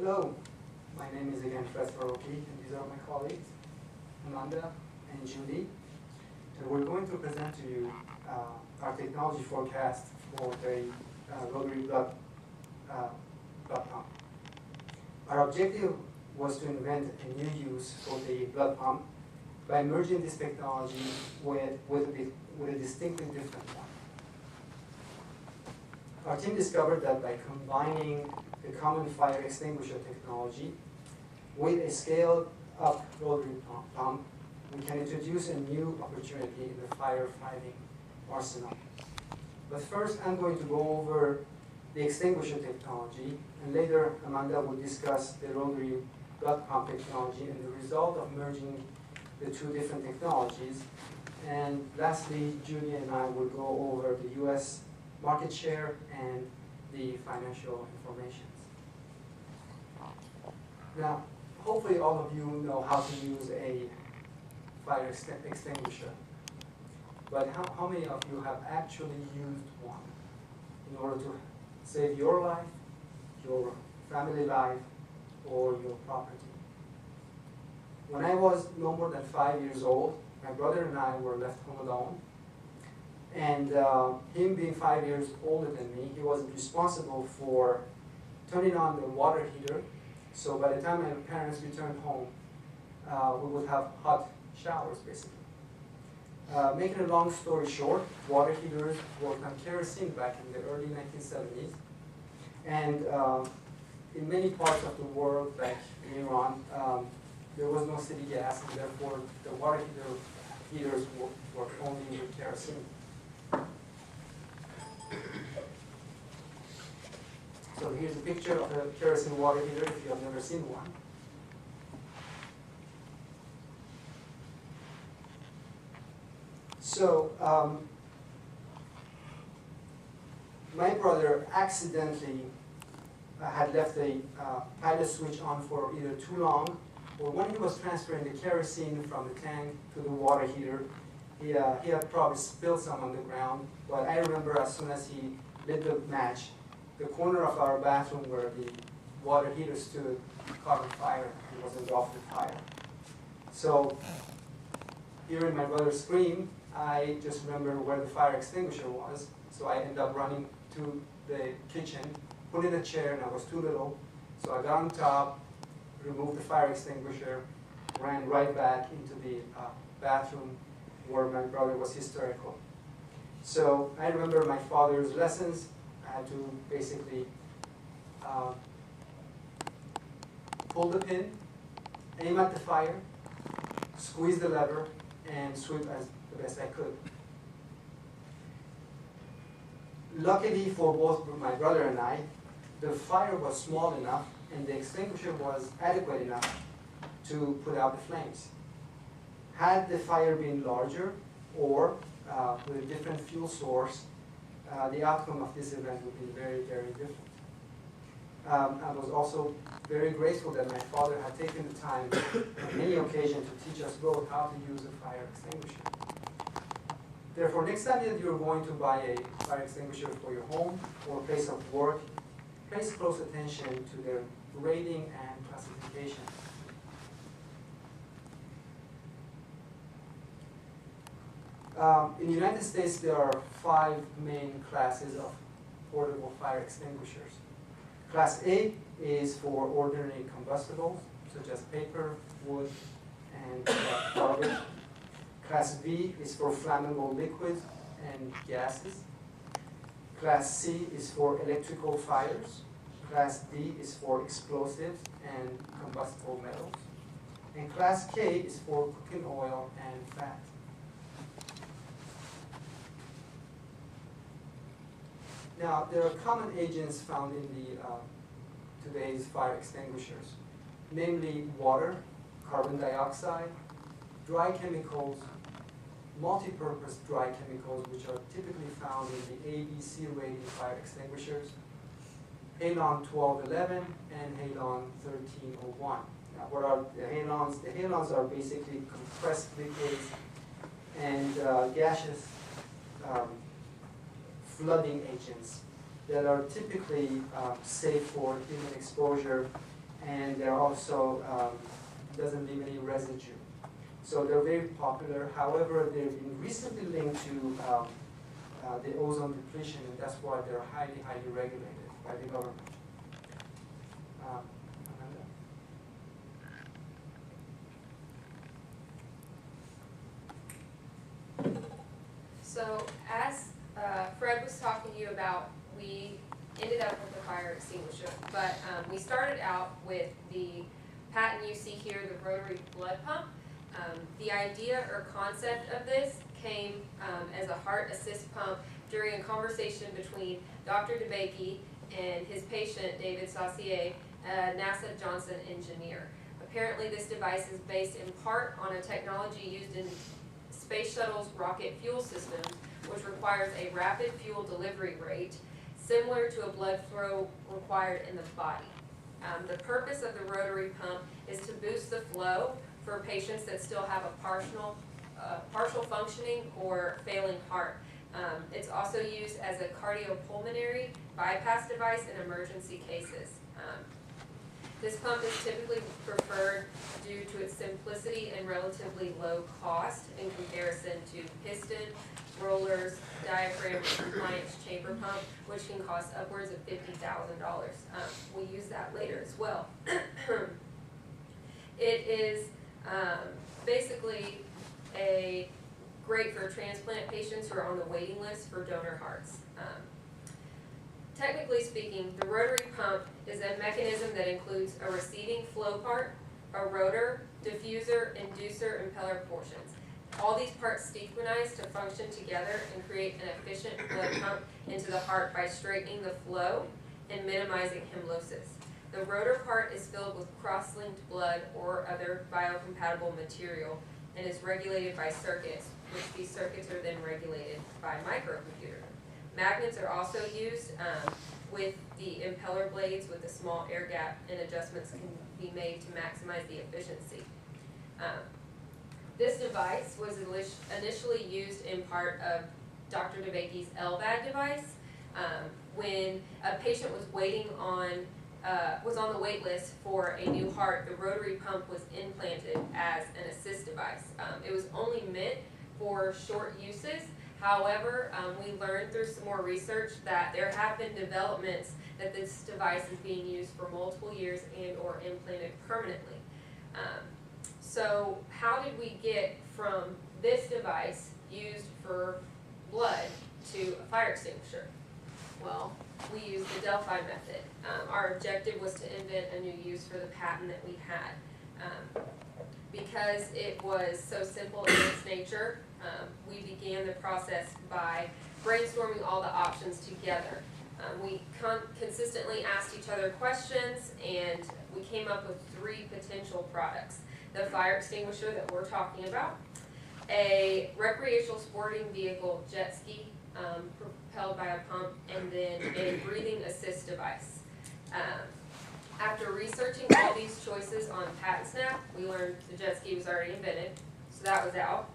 Hello, my name is again Fred Faroki, and these are my colleagues, Amanda and Judy. So we're going to present to you our technology forecast for the rotary blood pump. Our objective was to invent a new use for the blood pump by merging this technology with a distinctly different one. Our team discovered that by combining the common fire extinguisher technology with a scaled-up rotary pump, we can introduce a new opportunity in the firefighting arsenal. But first, I'm going to go over the extinguisher technology, and later Amanda will discuss the rotary blood pump technology and the result of merging the two different technologies. And lastly, Judy and I will go over the US market share and the financial information. Now, hopefully all of you know how to use a fire extinguisher. But how many of you have actually used one in order to save your life, your family life, or your property? When I was no more than 5 years old, my brother and I were left home alone. And him being 5 years older than me, he was responsible for turning on the water heater. So by the time my parents returned home, we would have hot showers, basically. Making a long story short, water heaters worked on kerosene back in the early 1970s. And in many parts of the world, like in Iran, there was no city gas, and therefore the water heaters worked only with kerosene. So here's a picture of a kerosene water heater if you have never seen one. So my brother accidentally had left the pilot switch on for either too long, or when he was transferring the kerosene from the tank to the water heater, he had probably spilled some on the ground. But I remember as soon as he lit the match, the corner of our bathroom where the water heater stood caught on fire. It was engulfed with fire. So hearing my brother scream, I just remember where the fire extinguisher was. So I ended up running to the kitchen, put in a chair, and I was too little. So I got on top, removed the fire extinguisher, ran right back into the bathroom where my brother was hysterical. So I remember my father's lessons. I had to basically pull the pin, aim at the fire, squeeze the lever, and sweep as the best I could. Luckily for both my brother and I, the fire was small enough and the extinguisher was adequate enough to put out the flames. Had the fire been larger or with a different fuel source, the outcome of this event would be very, very different. I was also very grateful that my father had taken the time on many occasions to teach us both how to use a fire extinguisher. Therefore, next time that you're going to buy a fire extinguisher for your home or place of work, place close attention to their rating and classification. In the United States, there are 5 main classes of portable fire extinguishers. Class A is for ordinary combustibles, such as paper, wood, and garbage. Class B is for flammable liquids and gases. Class C is for electrical fires. Class D is for explosives and combustible metals. And Class K is for cooking oil and fat. Now, there are common agents found in today's fire extinguishers, namely water, carbon dioxide, dry chemicals, multi-purpose dry chemicals, which are typically found in the ABC rated fire extinguishers, halon 1211 and halon 1301. Now, what are the halons? The halons are basically compressed liquids and gaseous flooding agents that are typically safe for human exposure and they're also doesn't leave any residue. So they're very popular. However, they've been recently linked to the ozone depletion, and that's why they're highly, highly regulated by the government. So as Fred was talking to you about, we ended up with the fire extinguisher, but we started out with the patent you see here, the rotary blood pump. The idea or concept of this came as a heart assist pump during a conversation between Dr. DeBakey and his patient, David Saucier, a NASA Johnson engineer. Apparently this device is based in part on a technology used in Space Shuttle's rocket fuel systems, which requires a rapid fuel delivery rate, similar to a blood flow required in the body. The purpose of the rotary pump is to boost the flow for patients that still have a partial functioning or failing heart. It's also used as a cardiopulmonary bypass device in emergency cases. This pump is typically preferred due to its simplicity and relatively low cost in comparison to piston, rollers, diaphragm, and compliance chamber pump, which can cost upwards of $50,000. We'll use that later as well. It is basically great for transplant patients who are on the waiting list for donor hearts. Technically speaking, the rotary pump is a mechanism that includes a receiving flow part, a rotor, diffuser, inducer, and impeller portions. All these parts synchronize to function together and create an efficient blood pump into the heart by straightening the flow and minimizing hemolysis. The rotor part is filled with cross-linked blood or other biocompatible material and is regulated by circuits, which these circuits are then regulated by microcomputer. Magnets are also used with the impeller blades with a small air gap, and adjustments can be made to maximize the efficiency. This device was initially used in part of Dr. DeBakey's LVAD device. When a patient was on the wait list for a new heart, the rotary pump was implanted as an assist device. It was only meant for short uses. However, we learned through some more research that there have been developments that this device is being used for multiple years and or implanted permanently. So how did we get from this device used for blood to a fire extinguisher? Well, we used the Delphi method. Our objective was to invent a new use for the patent that we had. Because it was so simple in its nature, we began the process by brainstorming all the options together. We consistently asked each other questions, and we came up with 3 potential products. The fire extinguisher that we're talking about, a recreational sporting vehicle jet ski propelled by a pump, and then a breathing assist device. After researching all these choices on PatentSnap, we learned the jet ski was already invented, so that was out.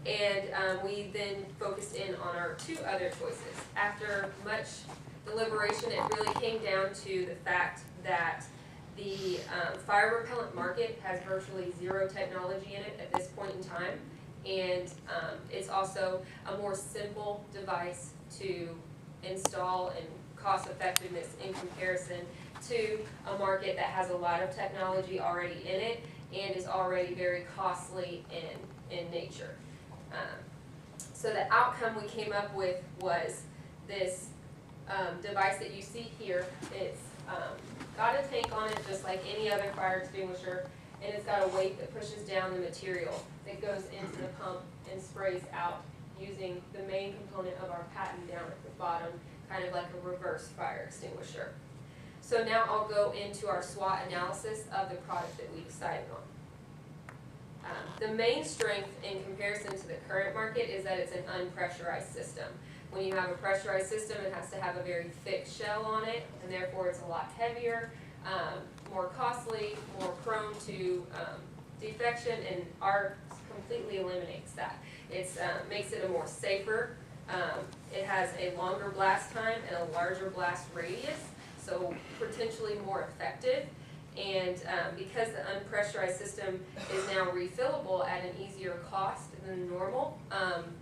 And we then focused in on our 2 other choices. After much deliberation, it really came down to the fact that the fire repellent market has virtually 0 technology in it at this point in time, and it's also a more simple device to install and cost effectiveness in comparison to a market that has a lot of technology already in it and is already very costly in nature. So the outcome we came up with was this device that you see here. It's got a tank on it just like any other fire extinguisher, and it's got a weight that pushes down the material that goes into the pump and sprays out using the main component of our patent down at the bottom, kind of like a reverse fire extinguisher. So now I'll go into our SWOT analysis of the product that we decided on. The main strength in comparison to the current market is that it's an unpressurized system. When you have a pressurized system, it has to have a very thick shell on it, and therefore it's a lot heavier, more costly, more prone to defection, and ours completely eliminates that. It makes it a more safer. It has a longer blast time and a larger blast radius, so potentially more effective. And because the unpressurized system is now refillable at an easier cost than normal,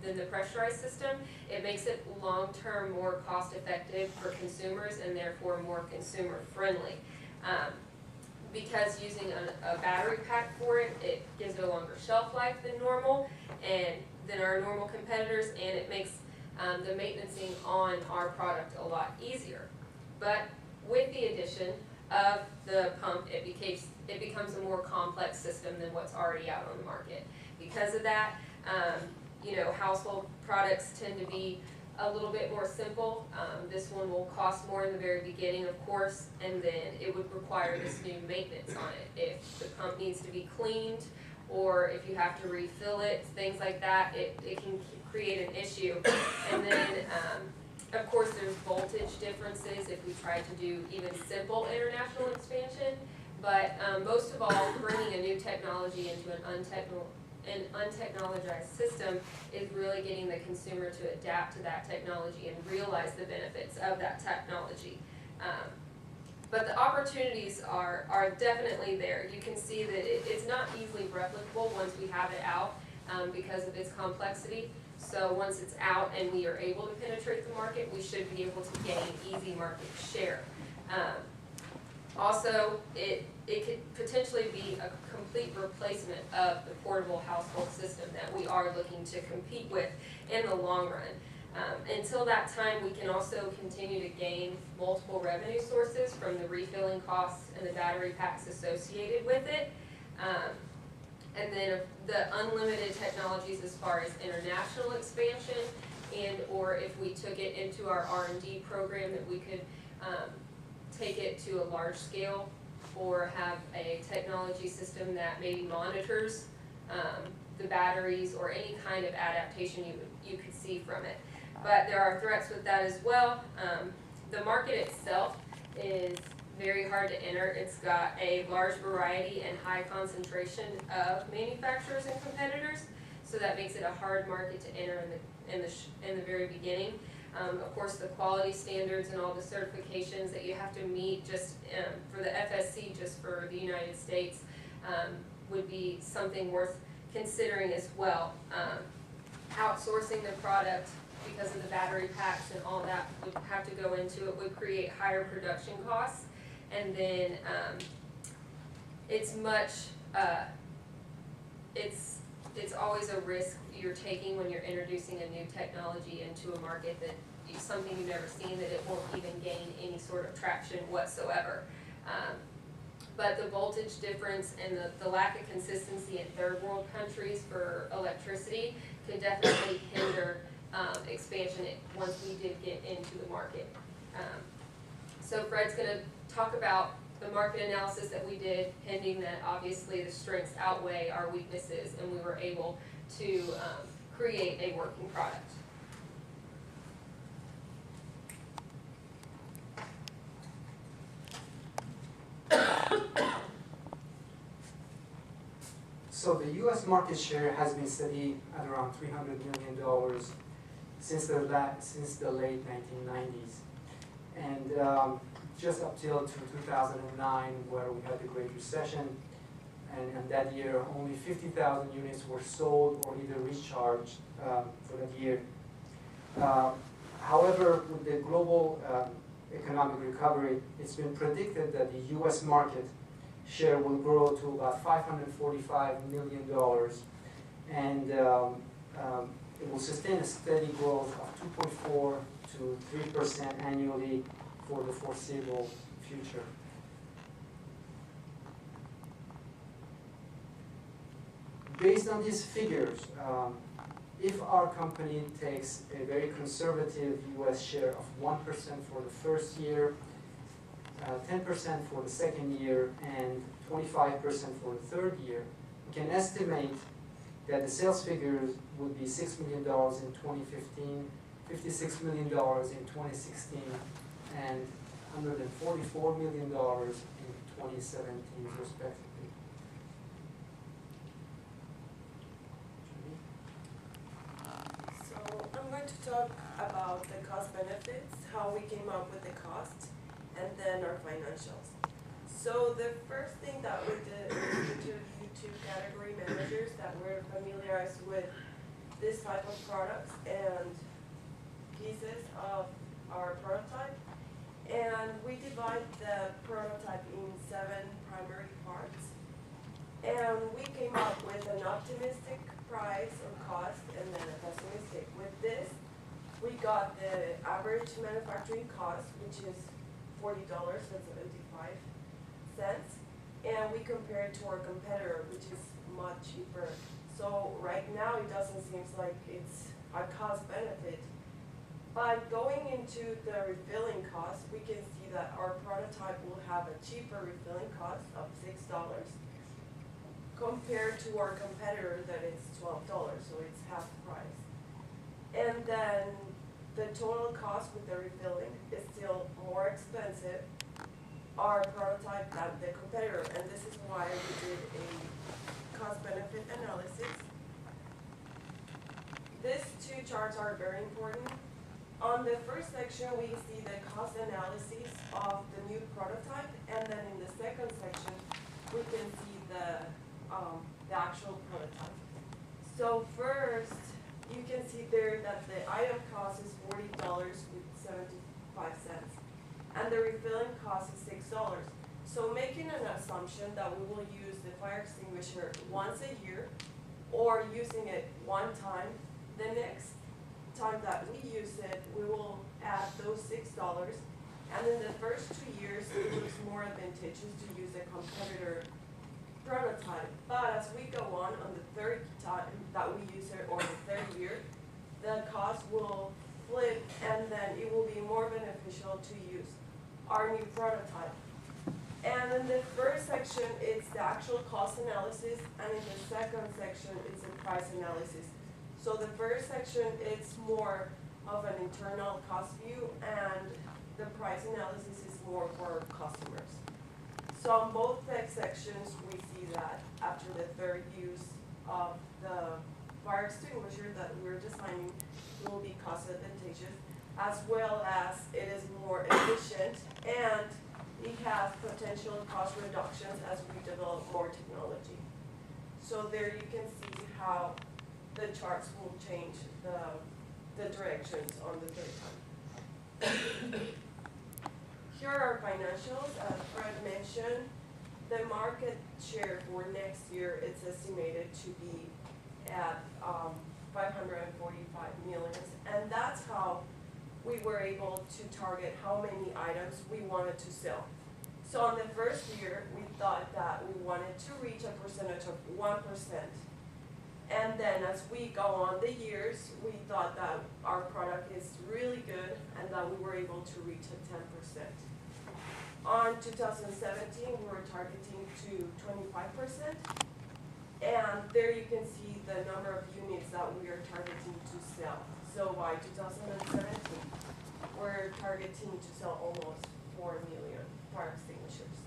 than the pressurized system, it makes it long-term more cost-effective for consumers and therefore more consumer-friendly. Because using a battery pack for it, it gives it a longer shelf life than normal, and than our normal competitors, and it makes the maintenancing on our product a lot easier. But with the addition of the pump, it becomes a more complex system than what's already out on the market. Because of that, household products tend to be a little bit more simple. This one will cost more in the very beginning, of course, and then it would require this new maintenance on it. If the pump needs to be cleaned, or if you have to refill it, things like that, it can create an issue. And then, of course, there's voltage differences if we try to do even simple international expansion. But most of all, bringing a new technology into an untechnologized system is really getting the consumer to adapt to that technology and realize the benefits of that technology. But the opportunities are definitely there. You can see that it's not easily replicable once we have it out because of its complexity. So once it's out and we are able to penetrate the market, we should be able to gain easy market share. Also, it could potentially be a complete replacement of the portable household system that we are looking to compete with in the long run. Until that time, we can also continue to gain multiple revenue sources from the refilling costs and the battery packs associated with it. And then the unlimited technologies as far as international expansion, and or if we took it into our R&D program, that we could take it to a large scale or have a technology system that maybe monitors the batteries or any kind of adaptation you could see from it. But there are threats with that as well. The market itself is very hard to enter. It's got a large variety and high concentration of manufacturers and competitors, so that makes it a hard market to enter in the very beginning. Of course, the quality standards and all the certifications that you have to meet just for the FSC, just for the United States, would be something worth considering as well. Outsourcing the product because of the battery packs and all that would have to go into it, would create higher production costs. And then it's always a risk you're taking when you're introducing a new technology into a market that something you've never seen, that it won't even gain any sort of traction whatsoever. But the voltage difference and the lack of consistency in third world countries for electricity could definitely hinder expansion once we did get into the market. So Fred's going to talk about the market analysis that we did, pending that obviously the strengths outweigh our weaknesses and we were able to create a working product. So the U.S. market share has been steady at around $300 million since the late 1990s. And just up till 2009, where we had the Great Recession, and that year only 50,000 units were sold or either recharged for that year. However, with the global economic recovery, it's been predicted that the U.S. market share will grow to about $545 million, and it will sustain a steady growth of 2.4 to 3% annually for the foreseeable future. Based on these figures, if our company takes a very conservative U.S. share of 1% for the first year, 10% for the second year, and 25% for the third year, we can estimate that the sales figures would be $6 million in 2015, $56 million in 2016, and $144 million in 2017, respectively. So I'm going to talk about the cost benefits, how we came up with the cost, and then our financials. So the first thing that we did was interview 2 category managers that were familiarized with this type of products and pieces of our prototype. And we divide the prototype in 7 primary parts. And we came up with an optimistic price or cost and then a pessimistic. With this, we got the average manufacturing cost, which is $40.75. And we compare it to our competitor, which is much cheaper. So right now, it doesn't seem like it's a cost benefit. By going into the refilling cost, we can see that our prototype will have a cheaper refilling cost of $6 compared to our competitor that is $12, so it's half the price. And then the total cost with the refilling is still more expensive, our prototype than the competitor, and this is why we did a cost-benefit analysis. These 2 charts are very important. On the first section, we see the cost analysis of the new prototype, and then in the second section, we can see the actual prototype. So first, you can see there that the item cost is $40.75, and the refilling cost is $6. So making an assumption that we will use the fire extinguisher once a year, or using it one time, the next time that we use it, we will add those $6, and in the first 2 years, it looks more advantageous to use a competitor prototype. But as we go on the third time that we use it, or the third year, the cost will flip, and then it will be more beneficial to use our new prototype. And in the first section, it's the actual cost analysis, and in the second section, it's the price analysis. So the first section, it's more of an internal cost view, and the price analysis is more for customers. So on both sections, we see that after the third use of the fire extinguisher that we're designing will be cost advantageous, as well as it is more efficient, and it has potential cost reductions as we develop more technology. So there you can see how the charts will change the directions on the third time. Here are our financials. As Fred mentioned, the market share for next year is estimated to be at 545 million, and that's how we were able to target how many items we wanted to sell. So on the first year, we thought that we wanted to reach a percentage of 1%. And then as we go on the years, we thought that our product is really good and that we were able to reach a 10%. On 2017, we were targeting to 25%. And there you can see the number of units that we are targeting to sell. So by 2017, we're targeting to sell almost 4 million fire extinguishers.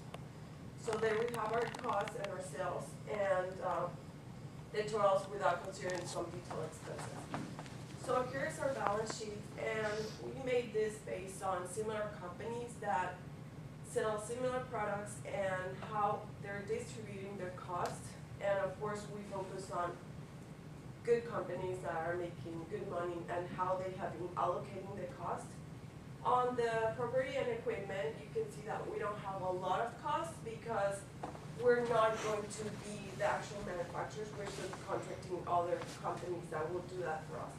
So there we have our costs and our sales, and the totals without considering some detailed expenses. So here's our balance sheet, and we made this based on similar companies that sell similar products and how they're distributing their cost. And of course, we focus on good companies that are making good money and how they have been allocating the cost. On the property and equipment, you can see that we don't have a lot of costs because we're not going to be the actual manufacturers. We're just contracting other companies that will do that for us.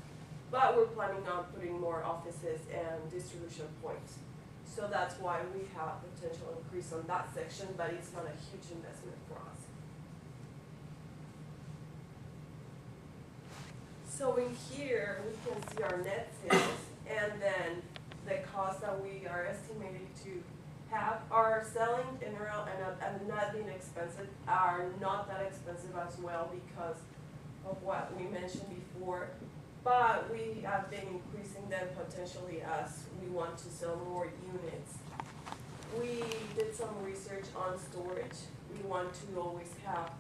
But we're planning on putting more offices and distribution points. So that's why we have potential increase on that section, but it's not a huge investment for us. So in here, we can see our net sales, and then the cost that we are estimating to have. Our selling, general, and not being expensive are not that expensive as well because of what we mentioned before. But we have been increasing them potentially as we want to sell more units. We did some research on storage. We want to always have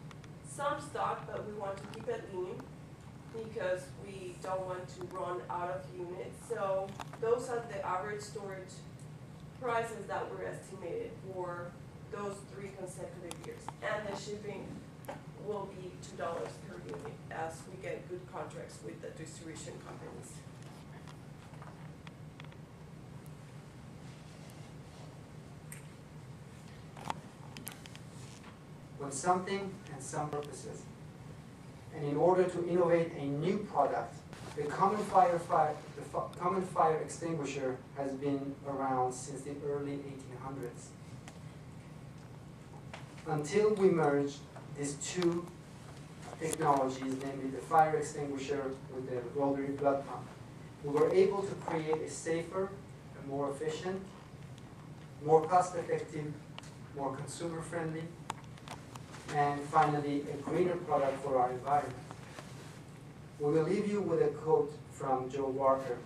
some stock, but we want to keep it lean because we don't want to run out of units. So those are the average storage prices that were estimated for those 3 consecutive years. And the shipping will be $2 per unit as we get good contracts with the distribution companies. When something and some purposes, and in order to innovate a new product, the common fire extinguisher has been around since the early 1800s. Until we merged these two technologies, namely the fire extinguisher with the rotary blood pump, we were able to create a safer, a more efficient, more cost-effective, more consumer-friendly, and finally, a greener product for our environment. We will leave you with a quote from Joe Walker,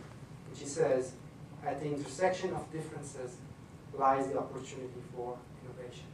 which says, "At the intersection of differences lies the opportunity for innovation."